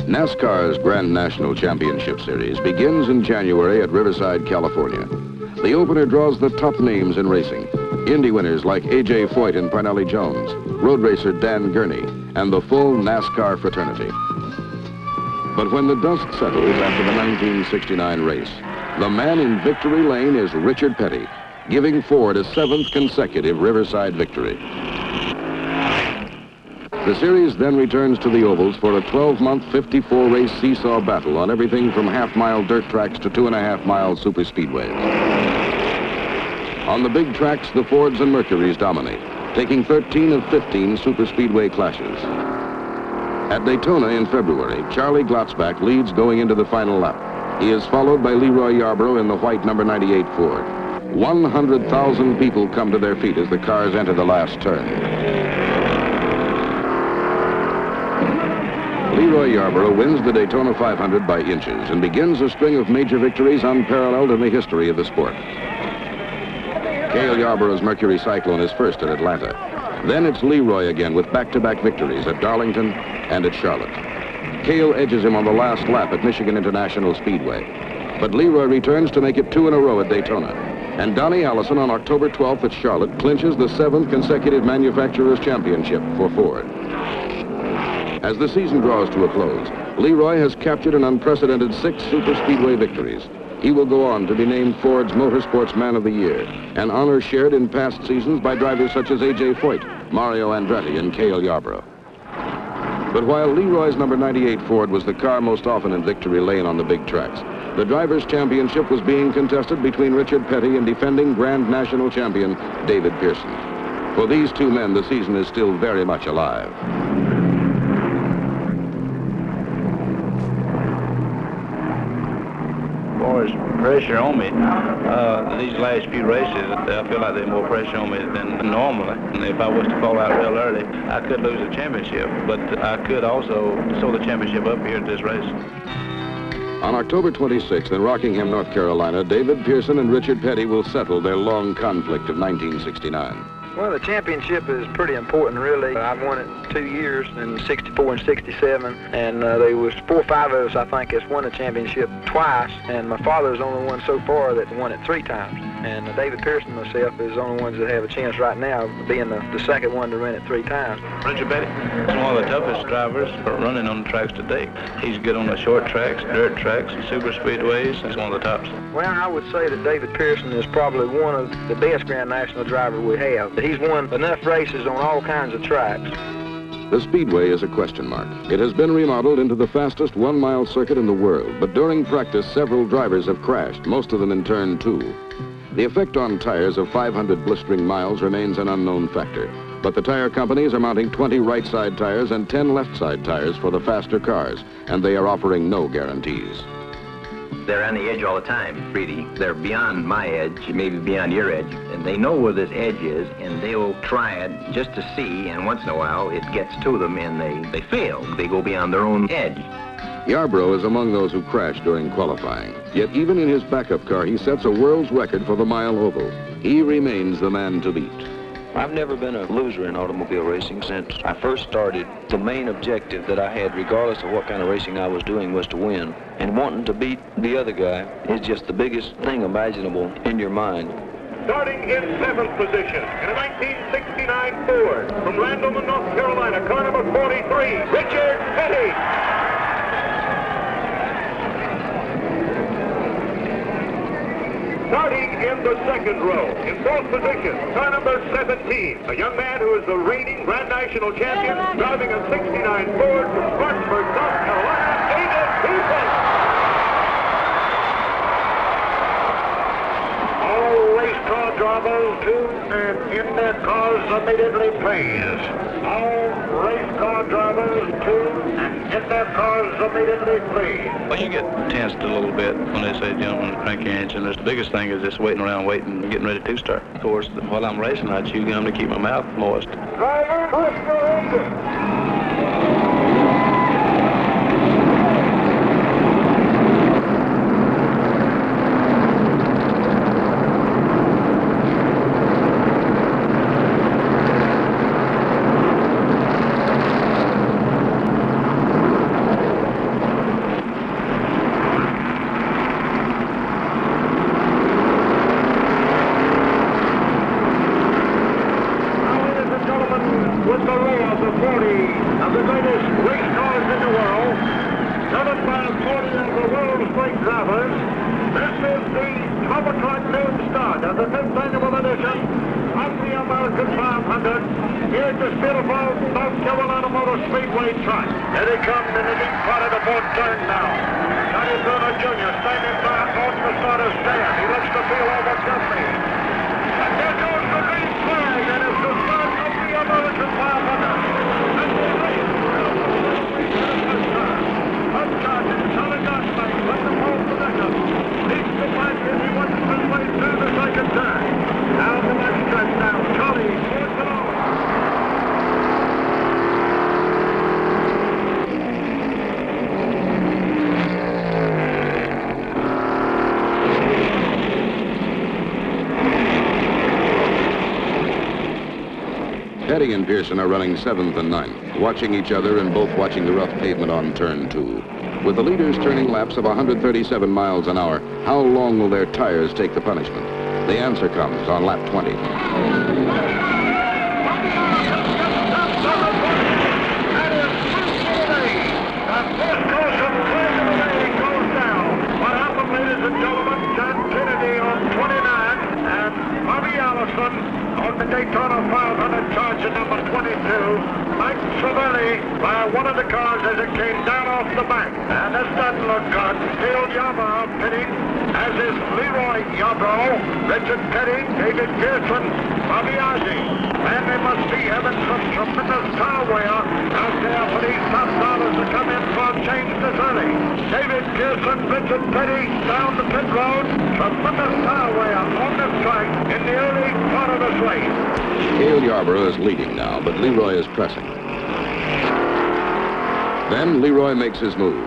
NASCAR's Grand National Championship Series begins in January at Riverside, California. The opener draws the top names in racing. Indy winners like A.J. Foyt and Parnelli Jones, road racer Dan Gurney, and the full NASCAR fraternity. But when the dust settles after the 1969 race, the man in victory lane is Richard Petty, giving Ford a 7th consecutive Riverside victory. The series then returns to the ovals for a 12-month, 54-race seesaw battle on everything from half-mile dirt tracks to 2.5-mile superspeedways. On the big tracks, the Fords and Mercurys dominate, taking 13 of 15 superspeedway clashes. At Daytona in February, Charlie Glotzback leads going into the final lap. He is followed by Leroy Yarbrough in the white number 98 Ford. 100,000 people come to their feet as the cars enter the last turn. Leroy Yarbrough wins the Daytona 500 by inches and begins a string of major victories unparalleled in the history of the sport. Cale Yarborough's Mercury Cyclone is first at Atlanta. Then it's Leroy again with back-to-back victories at Darlington and at Charlotte. Cale edges him on the last lap at Michigan International Speedway. But Leroy returns to make it 2 in a row at Daytona. And Donnie Allison on October 12th at Charlotte clinches the 7th consecutive Manufacturers' Championship for Ford. As the season draws to a close, Leroy has captured an unprecedented 6 superspeedway victories. He will go on to be named Ford's Motorsports Man of the Year, an honor shared in past seasons by drivers such as A.J. Foyt, Mario Andretti, and Cale Yarbrough. But while Leroy's number 98 Ford was the car most often in victory lane on the big tracks, the Drivers' Championship was being contested between Richard Petty and defending Grand National Champion David Pearson. For these two men, the season is still very much alive. As pressure on me, these last few races, I feel like there's more pressure on me than normally. And if I was to fall out real early, I could lose the championship, but I could also sew the championship up here at this race. On October 26th in Rockingham, North Carolina, David Pearson and Richard Petty will settle their long conflict of 1969. Well, the championship is pretty important, really. I've won it 2 years, in 64 and 67, and there was 4 or 5 of us, I think, that's won the championship twice, and my father's the only one so far that won it 3 times. And David Pearson and myself is the only ones that have a chance right now of being the second one to win it 3 times. Richard Petty is one of the toughest drivers for running on the tracks today. He's good on the short tracks, dirt tracks, and super speedways. He's one of the tops. Well, I would say that David Pearson is probably one of the best Grand National drivers we have. He's won enough races on all kinds of tracks. The Speedway is a question mark. It has been remodeled into the fastest 1-mile circuit in the world, but during practice, several drivers have crashed, most of them in turn 2. The effect on tires of 500 blistering miles remains an unknown factor, but the tire companies are mounting 20 right-side tires and 10 left-side tires for the faster cars, and they are offering no guarantees. They're on the edge all the time, really. They're beyond my edge, maybe beyond your edge, and they know where this edge is, and they will try it just to see, and once in a while it gets to them and they fail. They go beyond their own edge. Yarbrough is among those who crashed during qualifying. Yet even in his backup car, he sets a world's record for the mile oval. He remains the man to beat. I've never been a loser in automobile racing since I first started. The main objective that I had, regardless of what kind of racing I was doing, was to win. And wanting to beat the other guy is just the biggest thing imaginable in your mind. Starting in 7th position in a 1969 Ford from Randleman, North Carolina, car number 43, Richard Petty. Starting in the 2nd row, in 4th position, car number 17, a young man who is the reigning Grand National Champion, driving a 69 Ford from Spartanburg, South Carolina, David Pearson. All race car drivers to and in their cars immediately, please. All race car drivers to and in their cars immediately, please. Well, you get tensed a little bit when they say, gentlemen, crank your engine. The biggest thing is just waiting around, waiting, and getting ready to start. Of course, while I'm racing, I chew gum to keep my mouth moist. Driver, twist your engine. with the rails of 40 of the greatest race cars in the world, driven by 40 of the world's great drivers. This is the Comic-Con noon start of the 5th annual edition of the American 500 here at this beautiful North Carolina Motor Speedway track. Here he comes in the deep part of the fourth turn now. Johnny Bruno Jr. standing by on the starter's stand. He looks to feel over Guthrie. And there goes the green flag, and it's the start of the American 500. And the race will uncharted, solid Gosling with the pole position. Leads the back as he works his way through the second turn. Now the next stretch now. Charlie towards it all. Petty and Pearson are running 7th and 9th, watching each other and both watching the rough pavement on turn 2. With the leaders turning laps of 137 miles an hour, how long will their tires take the punishment? The answer comes on lap 20. On the Daytona 500 charge at number 22, Mike Savelli by one of the cars as it came down off the back. And this doesn't look good. Cale Yarbrough pitting, as is Leroy Yarbrough, Richard Petty, David Pearson, Bobby Ozzie. And they must be having some tremendous tire wear out there for these top dollars to come in for a change this early. David Pearson, Richard Petty down the pit road. Tremendous tire wear on this track in the early part of this race. Cale Yarbrough is leading now, but Leroy is pressing. Then Leroy makes his move.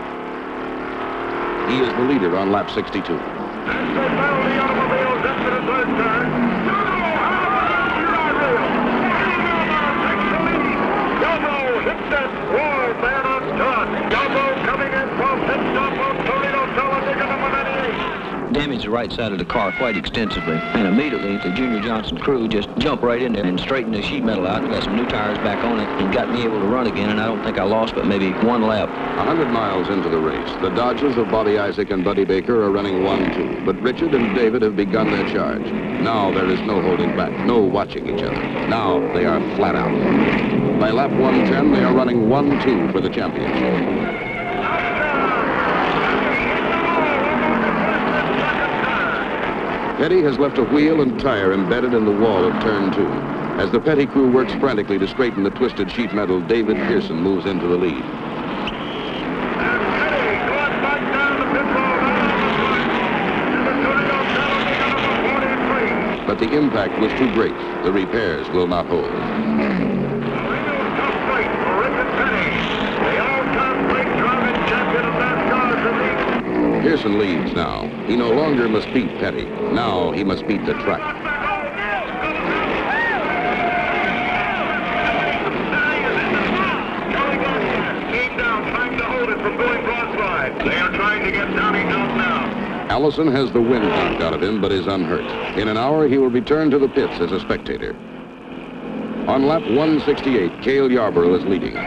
He is the leader on lap 62. As they battle the automobiles into the third turn, Yarbrough hit that wall man on top. Yarbrough coming in from pit stop on Toledo Talladega number 98. Damaged the right side of the car quite extensively, and immediately the Junior Johnson crew just jumped right in there and straightened the sheet metal out and got some new tires back on it and got me able to run again, and I don't think I lost but maybe one lap. 100 miles into the race, the Dodges of Bobby Isaac and Buddy Baker are running 1-2, but Richard and David have begun their charge. Now there is no holding back, no watching each other. Now they are flat out. By lap 110, they are running 1-2 for the championship. Petty has left a wheel and tire embedded in the wall of turn 2. As the Petty crew works frantically to straighten the twisted sheet metal, David Pearson moves into the lead. But the impact was too great. The repairs will not hold. Pearson leads now. He no longer must beat Petty. Now he must beat the track. Came down, trying to hold it from going broadside. They are trying to get Donnie out now. Allison has the wind knocked out of him, but is unhurt. In an hour, he will return to the pits as a spectator. On lap 168, Cale Yarbrough is leading.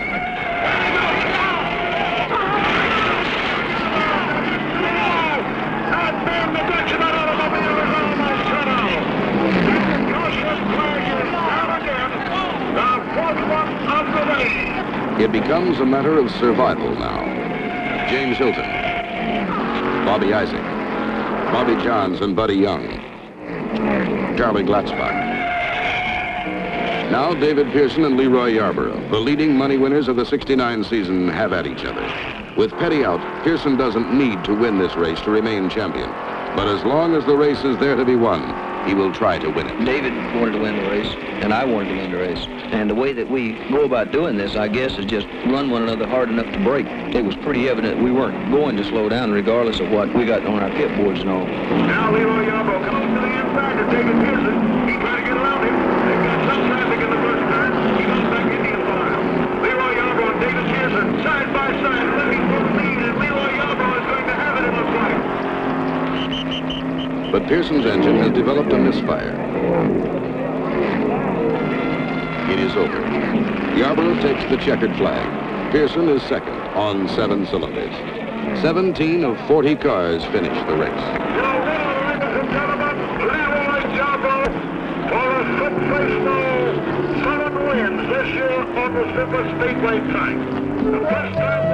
It becomes a matter of survival now. James Hilton, Bobby Isaac, Bobby Johns and Buddy Young, Charlie Glatzbach. Now David Pearson and Leroy Yarbrough, the leading money winners of the '69 season, have at each other. With Petty out, Pearson doesn't need to win this race to remain champion. But as long as the race is there to be won, he will try to win it. David wanted to win the race, and I wanted to win the race. And the way that we go about doing this, I guess, is just run one another hard enough to break. It was pretty evident we weren't going to slow down regardless of what we got on our pit boards and all. Now Leroy Yarbrough comes to the inside to David Pearson. He's trying to get around him. They've got some traffic in the first turn. He goes back into the file. Leroy Yarbrough and David Pearson, side by side, looking for the lead, and Leroy Yarbrough is going to have it, it looks like. But Pearson's engine has developed a misfire. It is over. Yarbrough takes the checkered flag. Pearson is second on 7 cylinders. 17 of 40 cars finish the race. Ladies and gentlemen, Roy Yarbrough for a sensational 7 wins this year on the Super Speedway track. The first time